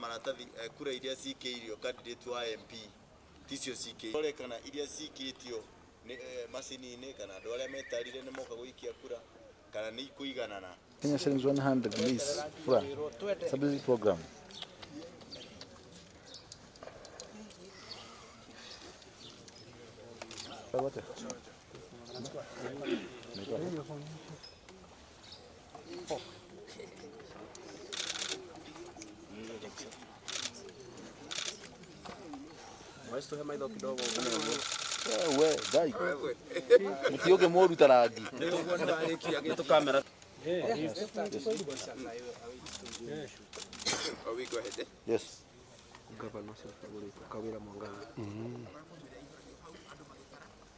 maratathi kura iria cikiirio candidate wa MP ticio cikiirio kana iria cikitio ni macini-ini kana andu aria metarire ni moka guikia kura kana ni kuiganana. Kenya shillings 100 please for subsidy program. Maisto he maitho kidogo Wewe dai. Mtioge moru taragi. Ndio kamera. Are we go ahead? Yes.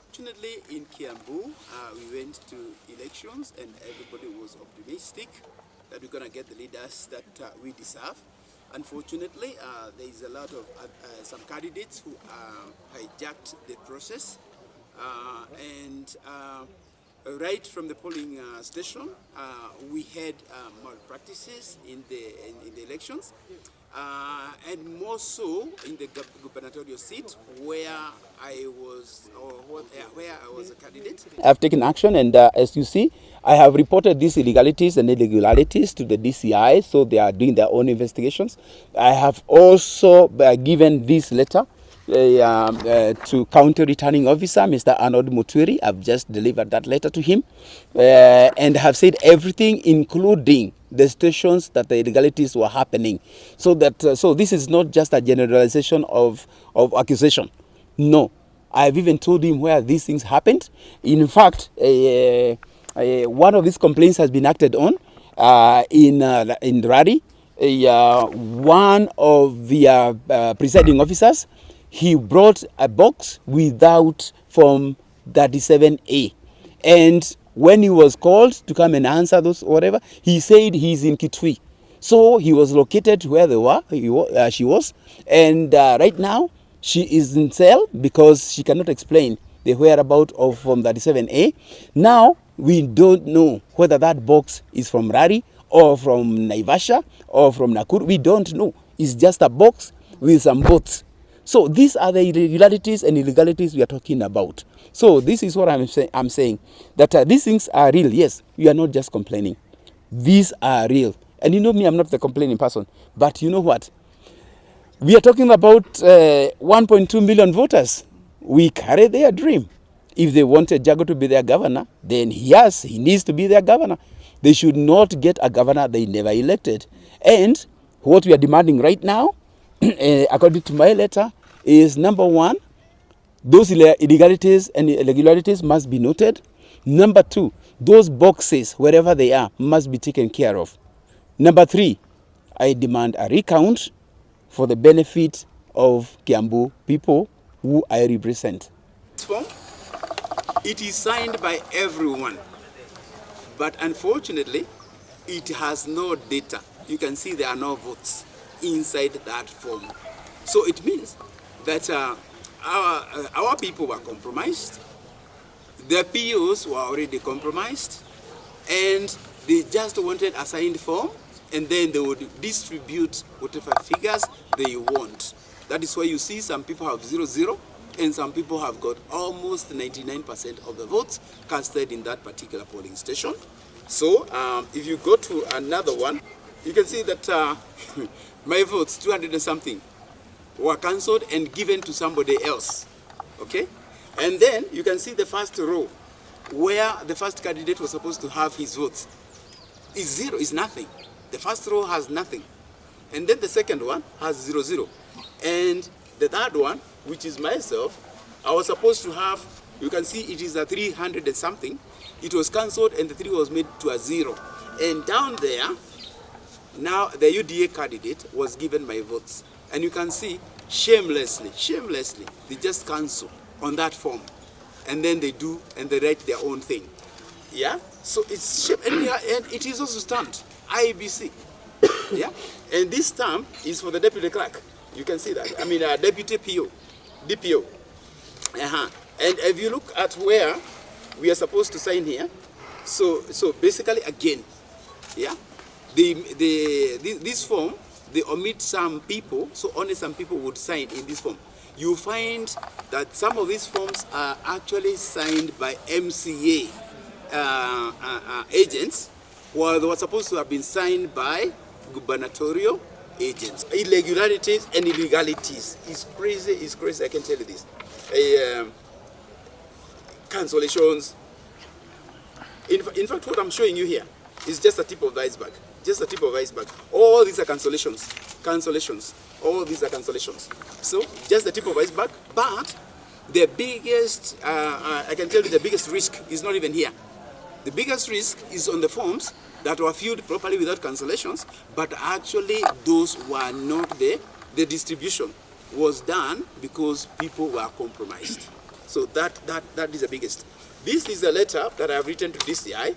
Fortunately, in Kiambu, we went to elections and everybody was optimistic that we're going to get the leaders that we deserve. Unfortunately, there is a lot of some candidates who hijacked the process, and right from the polling station, we had malpractices in the elections, and more so in the gubernatorial seat where I was a candidate. I've taken action, and as you see, I have reported these illegalities and irregularities to the DCI, so they are doing their own investigations. I have also given this letter to County Returning Officer, Mr. Arnold Mutwiri. I've just delivered that letter to him, and have said everything, including the stations that the illegalities were happening. So that so this is not just a generalization of accusation. No, I've even told him where these things happened. In fact, one of these complaints has been acted on in Rari. One of the presiding officers, he brought a box without Form 37A, and when he was called to come and answer those whatever, he said he's in Kitui. So he was located where they were, she was, and right now she is in cell because she cannot explain the whereabouts of Form 37A. Now we don't know whether that box is from Rari or from Naivasha or from Nakuru. We don't know. It's just a box with some boats. So these are the irregularities and illegalities we are talking about. So this is what I'm saying, that these things are real. Yes, we are not just complaining. These are real. And you know me, I'm not the complaining person. But you know what? We are talking about 1.2 million voters. We carry their dream. If they wanted Jago to be their governor, then yes, he needs to be their governor. They should not get a governor they never elected. And what we are demanding right now, according to my letter, is number one, those illegalities and irregularities must be noted. Number two, those boxes, wherever they are, must be taken care of. Number three, I demand a recount for the benefit of Kiambu people who I represent. It is signed by everyone, but unfortunately, it has no data. You can see there are no votes inside that form. So it means that our people were compromised, the POs were already compromised, and they just wanted a signed form, and then they would distribute whatever figures they want. That is why you see some people have 0-0, and some people have got almost 99% of the votes casted in that particular polling station. So if you go to another one, you can see that my votes, 200 and something, were cancelled and given to somebody else. Okay? And then you can see the first row, where the first candidate was supposed to have his votes. Is 0, is nothing. The first row has nothing. And then the second one has 0-0. And the third one, which is myself, I was supposed to have, you can see it is a 300 and something. It was cancelled and the 3 was made to a 0. And down there, now the UDA candidate was given my votes. And you can see, shamelessly, they just cancel on that form. And then they do, and they write their own thing. Yeah? So it's shame, and it is also stamped, IBC. Yeah? And this stamp is for the deputy clerk. You can see that. I mean, deputy PO, DPO. And if you look at where we are supposed to sign here, so basically again, yeah, this form, they omit some people, so only some people would sign in this form. You find that some of these forms are actually signed by MCA agents, while they were supposed to have been signed by gubernatorial agents. Irregularities and illegalities is crazy, I can tell you this. Cancellations. In fact, what I'm showing you here is just a tip of the iceberg. Just a tip of the iceberg. All these are cancellations. All these are cancellations. So, just the tip of the iceberg. But the biggest, I can tell you the biggest risk is not even here. The biggest risk is on the forms that were filled properly without cancellations, but actually those were not there. The distribution was done because people were compromised. So that is the biggest. This is a letter that I have written to DCI,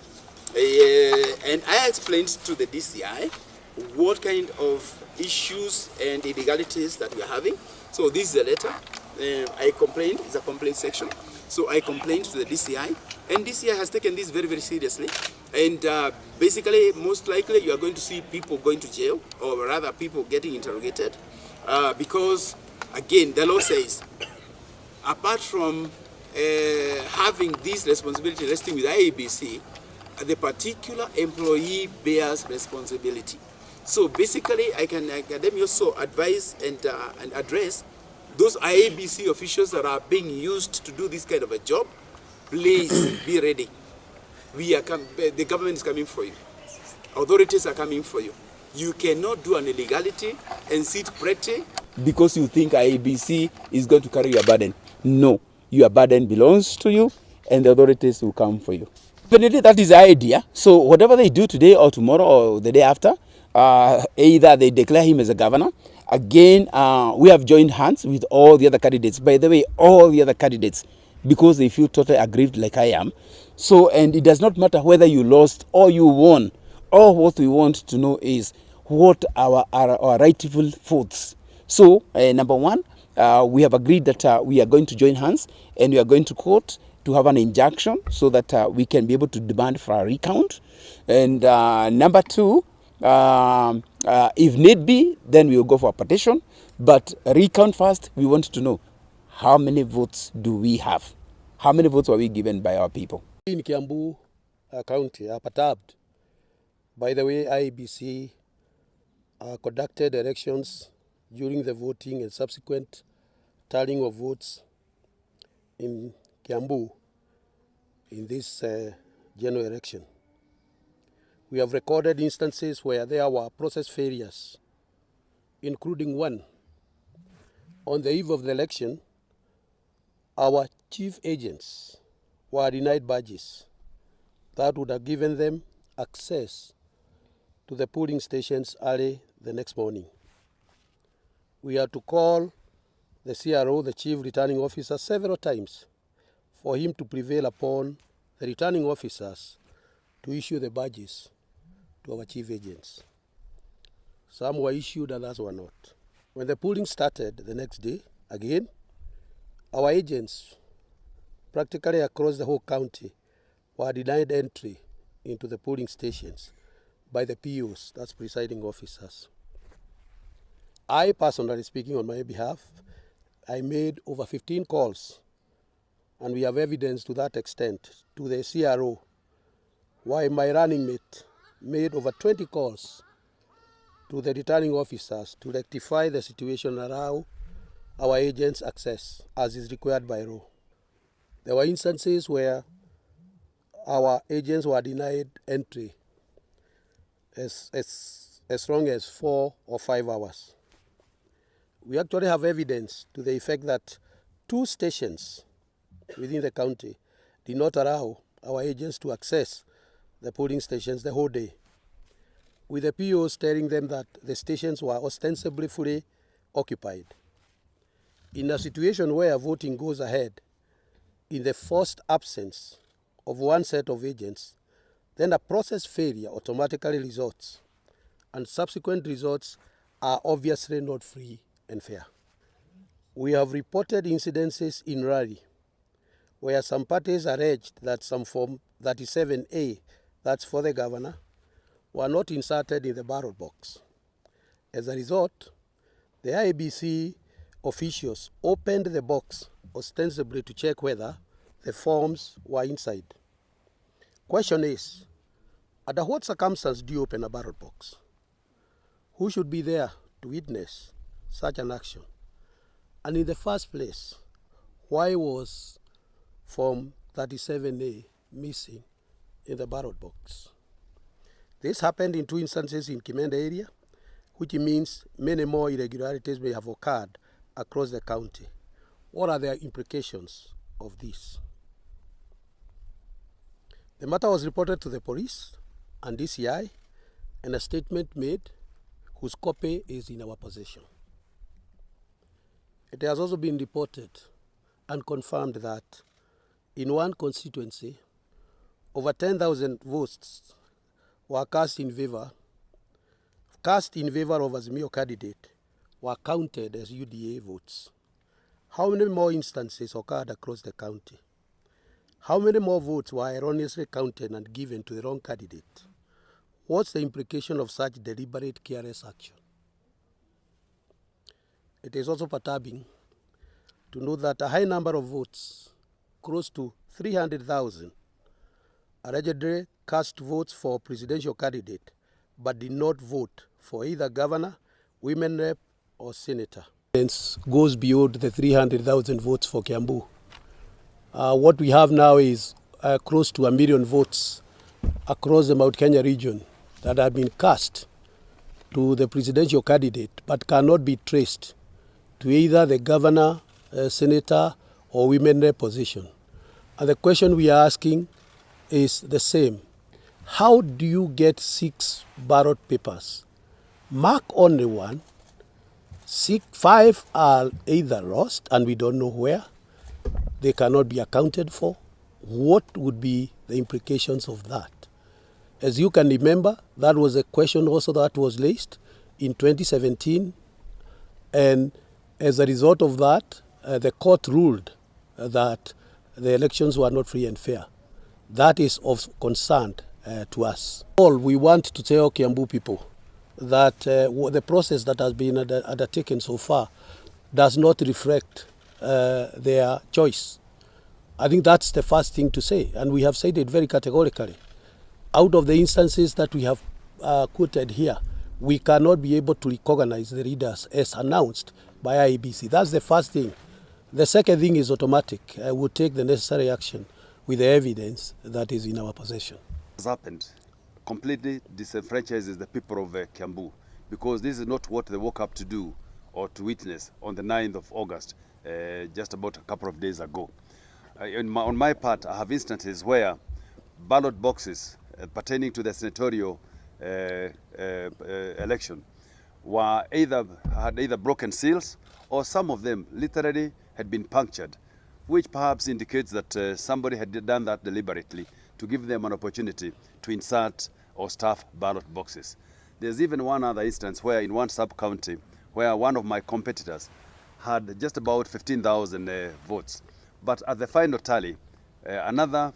and I explained to the DCI what kind of issues and illegalities that we are having. So this is a letter. I complained, it's a complaint section. So I complained to the DCI, and DCI has taken this very, very seriously. And basically, most likely, you are going to see people going to jail, or rather people getting interrogated, because, again, the law says, apart from having this responsibility resting with IEBC, the particular employee bears responsibility. So basically, let me also advise and address those IABC officials that are being used to do this kind of a job. Please be ready. The government is coming for you. Authorities are coming for you. You cannot do an illegality and sit pretty because you think IABC is going to carry your burden. No, your burden belongs to you, and the authorities will come for you. Definitely, that is the idea. So whatever they do today or tomorrow or the day after, either they declare him as a governor. Again, we have joined hands with all the other candidates. By the way, all the other candidates, because they feel totally aggrieved like I am. So, and it does not matter whether you lost or you won. All what we want to know is what our rightful votes. So, number one, we have agreed that we are going to join hands and we are going to court to have an injunction so that we can be able to demand for a recount. And number two, if need be, then we will go for a petition. But recount first, we want to know how many votes do we have? How many votes were we given by our people? In Kiambu County, perturbed by the way IEBC conducted elections during the voting and subsequent tallying of votes in Kiambu in this general election. We have recorded instances where there were process failures, including one. On the eve of the election, our chief agents were denied badges that would have given them access to the polling stations early the next morning. We had to call the CRO, the chief returning officer, several times for him to prevail upon the returning officers to issue the badges to our chief agents. Some were issued, others were not. When the polling started the next day, again, our agents practically across the whole county were denied entry into the polling stations by the POs, that's presiding officers. I personally, speaking on my behalf, I made over 15 calls, and we have evidence to that extent, to the CRO, while my running mate made over 20 calls to the returning officers to rectify the situation and allow our agents access as is required by law. There were instances where our agents were denied entry as long as 4 or 5 hours. We actually have evidence to the effect that 2 stations within the county did not allow our agents to access the polling stations the whole day, with the POs telling them that the stations were ostensibly fully occupied. In a situation where voting goes ahead in the forced absence of one set of agents, then a process failure automatically results, and subsequent results are obviously not free and fair. We have reported incidences in Raleigh where some parties alleged that some Form 37A, that's for the governor, were not inserted in the ballot box. As a result, the IEBC officials opened the box ostensibly to check whether the forms were inside. Question is, under what circumstances do you open a ballot box? Who should be there to witness such an action? And in the first place, why was Form 37A missing in the ballot box? This happened in 2 instances in Kimende area, which means many more irregularities may have occurred across the county. What are the implications of this? The matter was reported to the police and DCI, and a statement made whose copy is in our possession. It has also been reported and confirmed that in one constituency, over 10,000 votes were cast in favor of Azimio candidate were counted as UDA votes. How many more instances occurred across the county? How many more votes were erroneously counted and given to the wrong candidate? What's the implication of such deliberate, careless action? It is also perturbing to note that a high number of votes, close to 300,000, allegedly cast votes for presidential candidate but did not vote for either governor, women rep, or senator. Goes beyond the 300,000 votes for Kiambu. What we have now is close to 1 million votes across the Mount Kenya region that have been cast to the presidential candidate but cannot be traced to either the governor, senator, or women rep position. And the question we are asking is the same. How do you get 6 ballot papers? Mark only 1. 5 are either lost and we don't know where. They cannot be accounted for. What would be the implications of that? As you can remember, that was a question also that was raised in 2017. And as a result of that, the court ruled that the elections were not free and fair. That is of concern to us. All we want to tell Kiambu people that the process that has been undertaken so far does not reflect their choice. I think that's the first thing to say, and we have said it very categorically. Out of the instances that we have quoted here, we cannot be able to recognize the leaders as announced by IEBC. That's the first thing. The second thing is automatic. We'll take the necessary action with the evidence that is in our possession. What has happened completely disenfranchises the people of Kiambu, because this is not what they woke up to do or to witness on the 9th of August, just about a couple of days ago. On my part, I have instances where ballot boxes pertaining to the senatorial election had either broken seals, or some of them literally had been punctured, which perhaps indicates that somebody had done that deliberately to give them an opportunity to insert or stuff ballot boxes. There's even one other instance where in one sub-county where one of my competitors had just about 15,000 votes. But at the final tally, another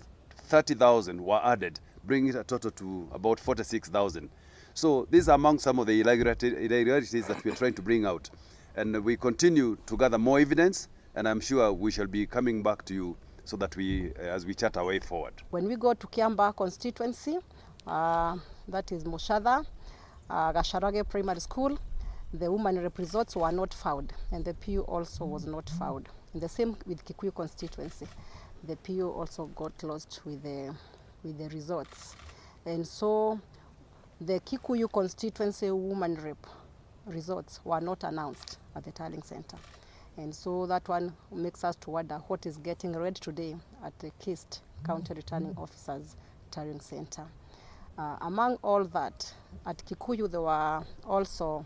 30,000 were added, bringing it a total to about 46,000. So these are among some of the irregularities that we're trying to bring out. And we continue to gather more evidence, and I'm sure we shall be coming back to you so that as we chart our way forward. When we go to Kiamba constituency, that is Moshadha, Gasharage Primary School, the women rep results were not found, and the PU also was not found. And the same with Kikuyu constituency. The PU also got lost with the results. And so the Kikuyu constituency women rep results were not announced at the tallying center. And so that one makes us to wonder what is getting read today at the KIST, County Returning Officers Tallying Center. Among all that, at Kikuyu there were also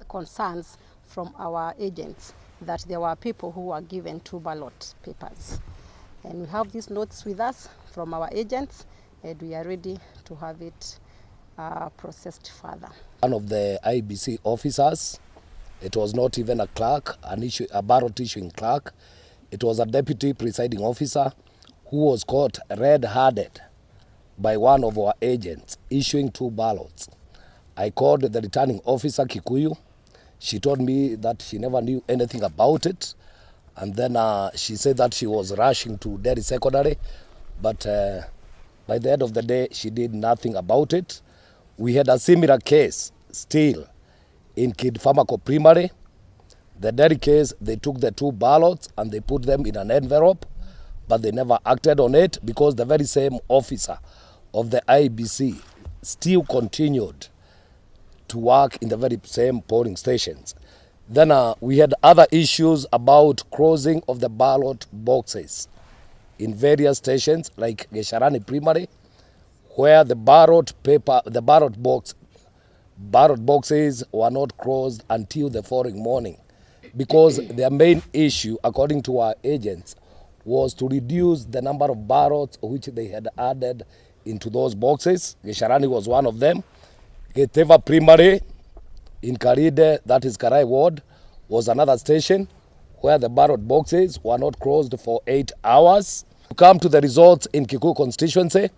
concerns from our agents that there were people who were given 2 ballot papers. And we have these notes with us from our agents, and we are ready to have it processed further. One of the IEBC officers, it was not even a clerk, a ballot issuing clerk, it was a deputy presiding officer who was caught red-handed by one of our agents issuing 2 ballots. I called the returning officer, Kikuyu. She told me that she never knew anything about it. And then she said that she was rushing to Derry Secondary. But by the end of the day, she did nothing about it. We had a similar case still in Kid Pharmaco Primary. The Derry case, they took the 2 ballots and they put them in an envelope, but they never acted on it because the very same officer of the IBC still continued to work in the very same polling stations. Then we had other issues about crossing of the ballot boxes in various stations like Gesharani Primary, where the ballot boxes were not crossed until the following morning, because their main issue, according to our agents, was to reduce the number of ballots which they had added into those boxes. Gesharani was one of them. Geteva Primary in Karide, that is Karai Ward, was another station where the ballot boxes were not closed for 8 hours. To come to the results in Kikuyu constituency,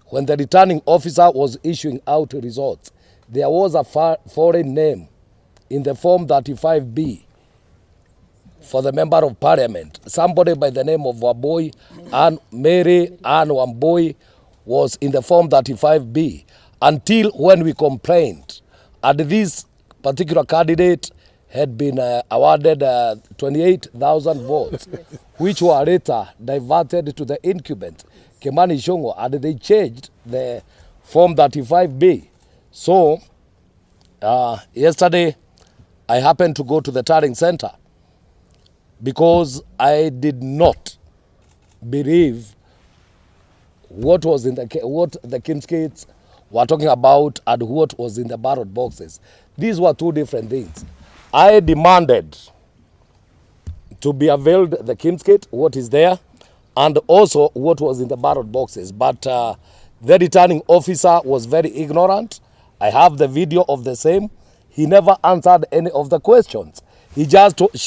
when the returning officer was issuing out results, there was a foreign name in the Form 35B for the Member of Parliament. Somebody by the name of Wambui, and Mary Ann Wambui was in the Form 35B until when we complained. And this particular candidate had been awarded 28,000 votes, which were later diverted to the incumbent, Kimani Ichung'wah, and they changed the Form 35B. So, yesterday, I happened to go to the tallying center because I did not believe what was in what the Kimskites were talking about and what was in the ballot boxes. These were 2 different things. I demanded to be availed the Kimskit, what is there, and also what was in the ballot boxes. But the returning officer was very ignorant. I have the video of the same. He never answered any of the questions. She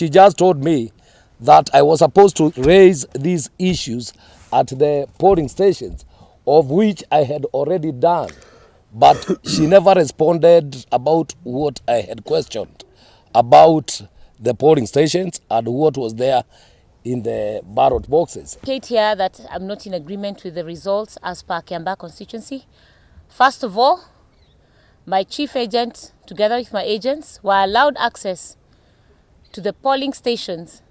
just told me that I was supposed to raise these issues at the polling stations, of which I had already done. But she never responded about what I had questioned about the polling stations and what was there in the ballot boxes. Kate here that I'm not in agreement with the results as per Kiambaa constituency. First of all, my chief agent, together with my agents, were allowed access to the polling stations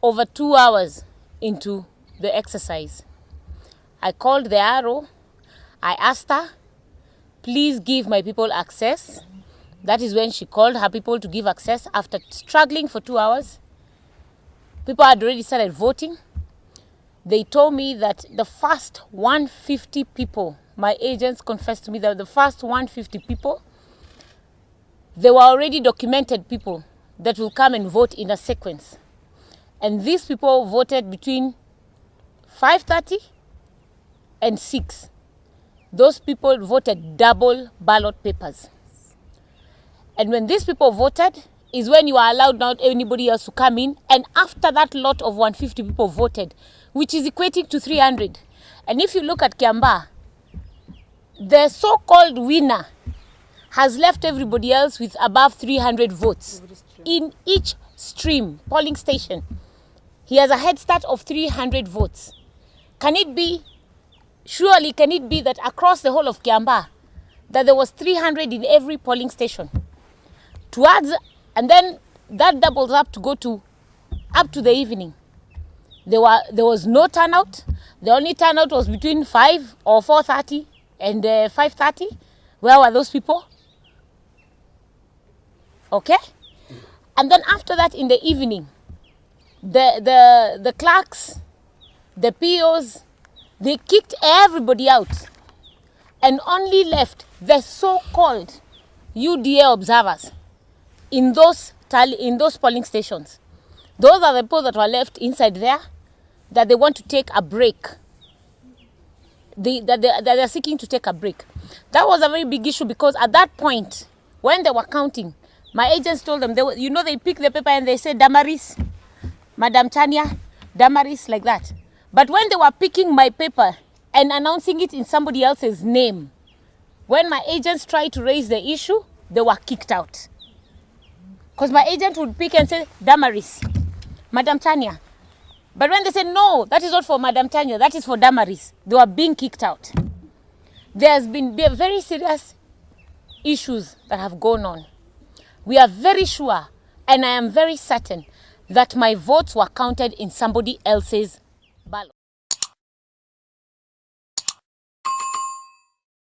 over 2 hours into the exercise. I called the RO. I asked her, please give my people access. That is when she called her people to give access after struggling for 2 hours. People had already started voting. They told me that the first 150 people, my agents confessed to me that the first 150 people, they were already documented people that will come and vote in a sequence. And these people voted between 5:30 and 6. Those people voted double ballot papers. And when these people voted is when you are allowed not anybody else to come in. And after that lot of 150 people voted, which is equating to 300. And if you look at Kiambaa, the so-called winner has left everybody else with above 300 votes in each stream, polling station. He has a head start of 300 votes. Can it be, surely can it be that across the whole of Kiambaa, that there was 300 in every polling station? Towards, and then that doubles up to go to up to the evening. There was no turnout. The only turnout was between 5 or 4:30 and 5:30. Where were those people? Okay? And then after that in the evening, the clerks, the POs, they kicked everybody out and only left the so-called UDA observers in those polling stations. Those are the people that were left inside there that they want to take a break. They are seeking to take a break. That was a very big issue because at that point, when they were counting, my agents told them, they pick the paper and they say, Damaris, Madam Tanya, Damaris, like that. But when they were picking my paper and announcing it in somebody else's name, When my agents tried to raise the issue, they were kicked out. Because my agent would pick and say, Damaris, Madam Tanya. But when they said, no, that is not for Madam Tanya, that is for Damaris, they were being kicked out. There's been very serious issues that have gone on. We are very sure, and I am very certain, that my votes were counted in somebody else's ballot.